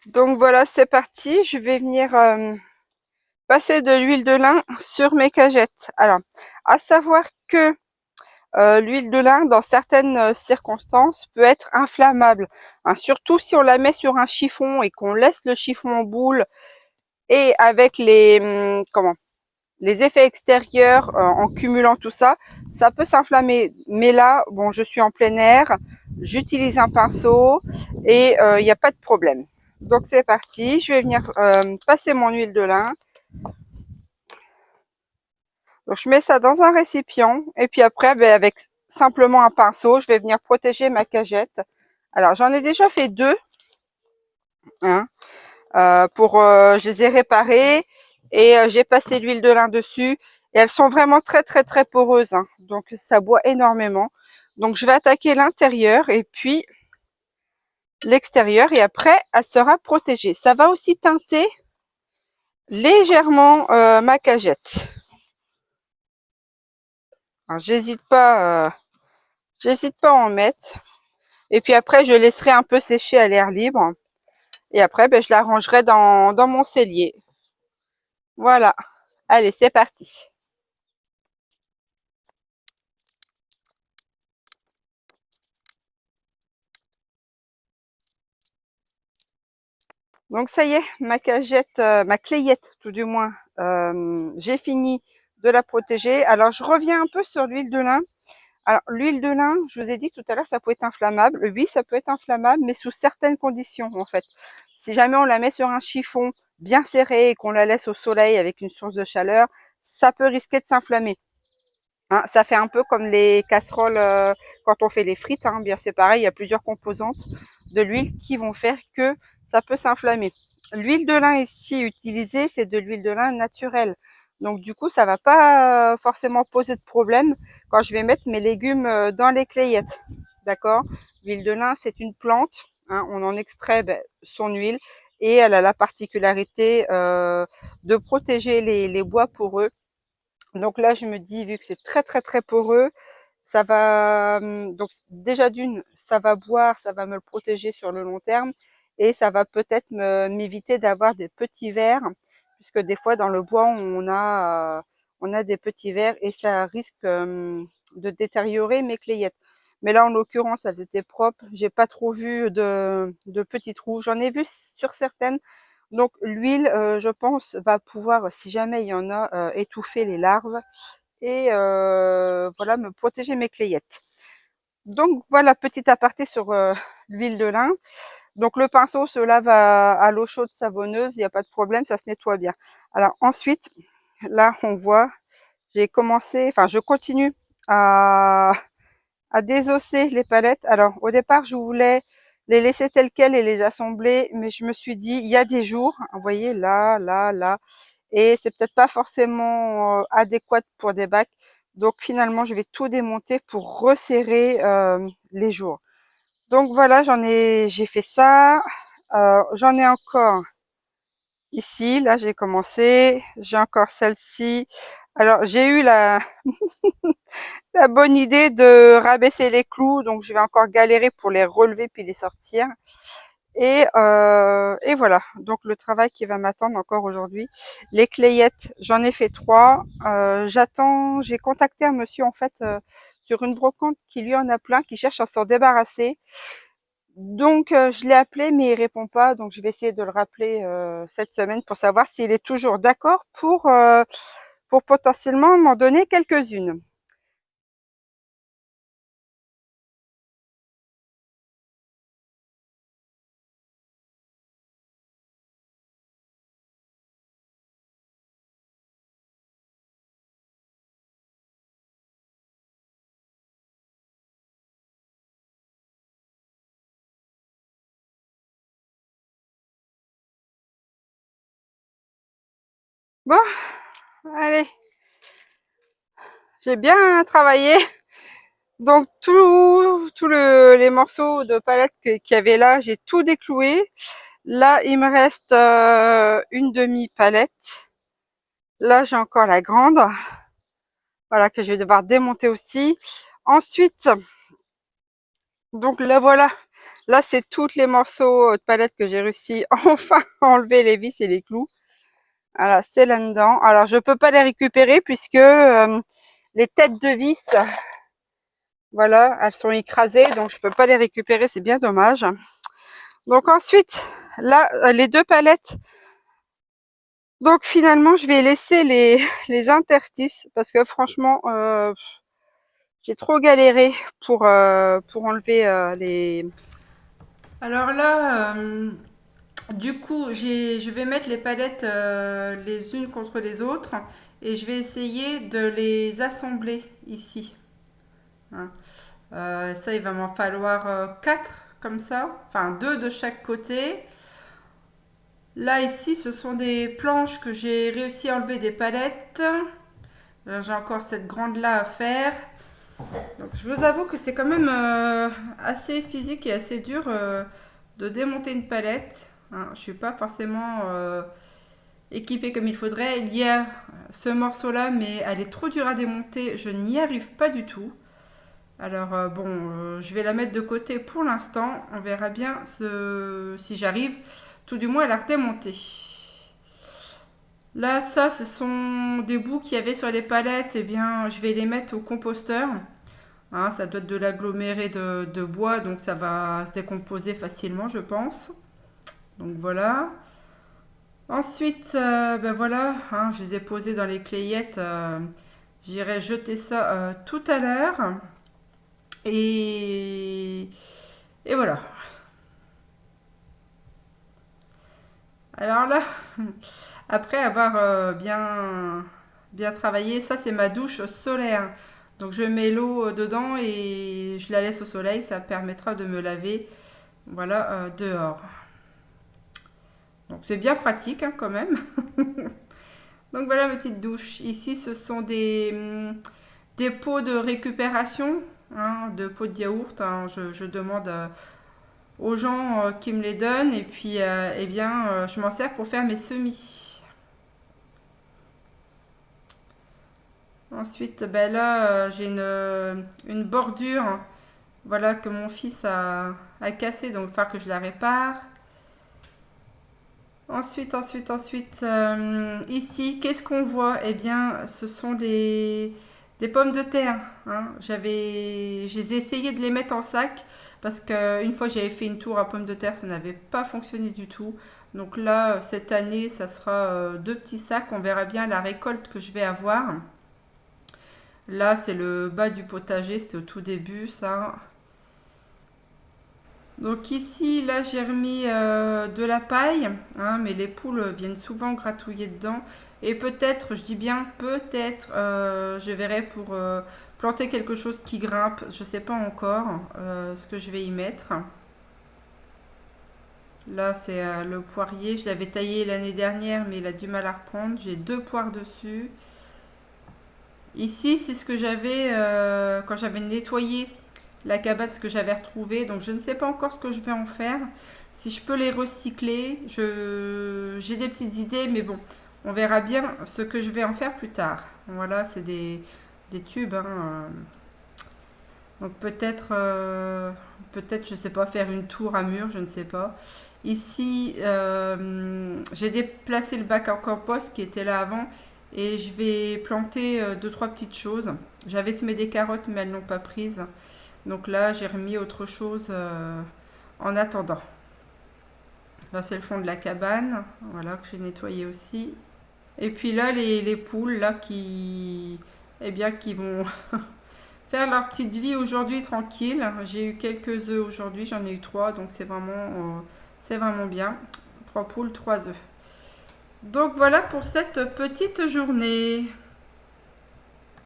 Donc voilà, c'est parti. Je vais venir passer de l'huile de lin sur mes cagettes. Alors, à savoir que l'huile de lin, dans certaines circonstances, peut être inflammable, hein, surtout si on la met sur un chiffon et qu'on laisse le chiffon en boule et avec les effets extérieurs en cumulant tout ça, ça peut s'inflammer. Mais là, bon, je suis en plein air, j'utilise un pinceau et il n'y a pas de problème. Donc c'est parti, je vais venir passer mon huile de lin. Donc je mets ça dans un récipient et puis après, ben, avec simplement un pinceau, je vais venir protéger ma cagette. Alors j'en ai déjà fait deux, hein, je les ai réparées et j'ai passé l'huile de lin dessus et elles sont vraiment très très très poreuses, hein, donc ça boit énormément. Donc je vais attaquer l'intérieur et puis l'extérieur et après elle sera protégée. Ça va aussi teinter légèrement ma cagette. Alors j'hésite pas à en mettre. Et puis après, je laisserai un peu sécher à l'air libre. Et après, ben, je la rangerai dans mon cellier. Voilà. Allez, c'est parti. Donc ça y est, ma cagette, ma clayette tout du moins, j'ai fini de la protéger. Alors je reviens un peu sur l'huile de lin. Alors l'huile de lin, je vous ai dit tout à l'heure, ça peut être inflammable. Oui, ça peut être inflammable, mais sous certaines conditions en fait. Si jamais on la met sur un chiffon bien serré et qu'on la laisse au soleil avec une source de chaleur, ça peut risquer de s'inflammer. Hein, ça fait un peu comme les casseroles quand on fait les frites, hein, bien c'est pareil, il y a plusieurs composantes de l'huile qui vont faire que ça peut s'inflammer. L'huile de lin ici utilisée, c'est de l'huile de lin naturelle. Donc du coup, ça va pas forcément poser de problème quand je vais mettre mes légumes dans les clayettes. D'accord? L'huile de lin, c'est une plante, hein, on en extrait son huile et elle a la particularité de protéger les bois poreux. Donc là, je me dis, vu que c'est très très très poreux, ça va donc déjà d'une, ça va boire, ça va me le protéger sur le long terme et ça va peut-être m'éviter d'avoir des petits vers, puisque des fois dans le bois on a des petits vers et ça risque de détériorer mes clayettes. Mais là, en l'occurrence, elles étaient propres. J'ai pas trop vu de petits trous. J'en ai vu sur certaines. Donc l'huile, je pense, va pouvoir, si jamais il y en a, étouffer les larves et voilà, me protéger mes clayettes. Donc voilà, petit aparté sur l'huile de lin. Donc le pinceau se lave à l'eau chaude savonneuse, il n'y a pas de problème, ça se nettoie bien. Alors ensuite, là on voit, je continue à, à désosser les palettes. Alors au départ, je voulais les laisser telles quelles et les assembler, mais je me suis dit, il y a des jours, vous voyez là, là, là, et c'est peut-être pas forcément adéquat pour des bacs. Donc finalement, je vais tout démonter pour resserrer les jours. Donc voilà, j'ai fait ça. J'en ai encore ici. Là, j'ai commencé. J'ai encore celle-ci. Alors, j'ai eu la bonne idée de rabaisser les clous. Donc, je vais encore galérer pour les relever puis les sortir. Et voilà, donc le travail qui va m'attendre encore aujourd'hui. Les clayettes, j'en ai fait 3. J'ai contacté un monsieur en fait sur une brocante qui lui en a plein, qui cherche à s'en débarrasser. Donc je l'ai appelé mais il répond pas, donc je vais essayer de le rappeler cette semaine pour savoir s'il est toujours d'accord pour potentiellement m'en donner quelques-unes. Bon, allez, j'ai bien travaillé. Donc les morceaux de palette qu'il y avait là, j'ai tout décloué. Là, il me reste une demi-palette. Là, j'ai encore la grande, voilà, que je vais devoir démonter aussi. Ensuite, donc là voilà, Là, c'est tous les morceaux de palette que j'ai réussi enfin à enlever les vis et les clous. Voilà, c'est là-dedans. Alors, je peux pas les récupérer puisque les têtes de vis, voilà, elles sont écrasées, donc je peux pas les récupérer, c'est bien dommage. Donc ensuite, là, les deux palettes. Donc finalement, je vais laisser les interstices parce que franchement, j'ai trop galéré pour enlever les... Alors là, du coup, je vais mettre les palettes les unes contre les autres et je vais essayer de les assembler ici. Hein. Ça, il va m'en falloir 4 comme ça, enfin 2 de chaque côté. Là, ici, ce sont des planches que j'ai réussi à enlever des palettes. J'ai encore cette grande là à faire. Donc, je vous avoue que c'est quand même assez physique et assez dur de démonter une palette. Hein, je suis pas forcément équipée comme il faudrait. Il y a ce morceau là, mais elle est trop dure à démonter. Je n'y arrive pas du tout. Alors bon, je vais la mettre de côté pour l'instant. On verra bien si j'arrive, tout du moins à la redémonter. Là, ça, ce sont des bouts qu'il y avait sur les palettes. Eh bien, je vais les mettre au composteur. Hein, ça doit être de l'aggloméré de bois, donc ça va se décomposer facilement, je pense. Donc voilà. Ensuite, ben voilà, hein, je les ai posés dans les clayettes. J'irai jeter ça tout à l'heure. Et, et voilà. Alors là, après avoir bien travaillé, ça c'est ma douche solaire. Donc je mets l'eau dedans et je la laisse au soleil, ça permettra de me laver, voilà, dehors. Donc c'est bien pratique hein, quand même. Donc voilà ma petite douche. Ici ce sont des pots de récupération, hein, de pots de yaourt. Hein. Je demande aux gens qui me les donnent et puis eh bien je m'en sers pour faire mes semis. Ensuite ben là j'ai une bordure, voilà, que mon fils a cassée, donc il va falloir que je la répare. Ensuite, ici, qu'est-ce qu'on voit? Eh bien, ce sont des pommes de terre. Hein. J'ai essayé de les mettre en sac parce qu'une fois j'avais fait une tour à pommes de terre, ça n'avait pas fonctionné du tout. Donc là, cette année, ça sera deux petits sacs. On verra bien la récolte que je vais avoir. Là, c'est le bas du potager, c'était au tout début, ça. Donc ici, là, j'ai remis de la paille, hein, mais les poules viennent souvent gratouiller dedans. Et peut-être, je dis bien peut-être, je verrai pour planter quelque chose qui grimpe. Je ne sais pas encore ce que je vais y mettre. Là, c'est le poirier. Je l'avais taillé l'année dernière, mais il a du mal à reprendre. J'ai deux poires dessus. Ici, c'est ce que j'avais quand j'avais nettoyé la cabane, ce que j'avais retrouvé. Donc, je ne sais pas encore ce que je vais en faire. Si je peux les recycler, j'ai des petites idées, mais bon, on verra bien ce que je vais en faire plus tard. Voilà, c'est des tubes. Hein. Donc, peut-être, je ne sais pas, faire une tour à mur, je ne sais pas. Ici, j'ai déplacé le bac en compost qui était là avant et je vais planter deux, trois petites choses. J'avais semé des carottes, mais elles n'ont pas prise. Donc là, j'ai remis autre chose en attendant. Là, c'est le fond de la cabane, voilà, que j'ai nettoyé aussi. Et puis là, les poules, là, eh bien, qui vont faire leur petite vie aujourd'hui tranquille. J'ai eu quelques œufs aujourd'hui, j'en ai eu 3, donc c'est vraiment bien. 3 poules, 3 œufs. Donc voilà pour cette petite journée.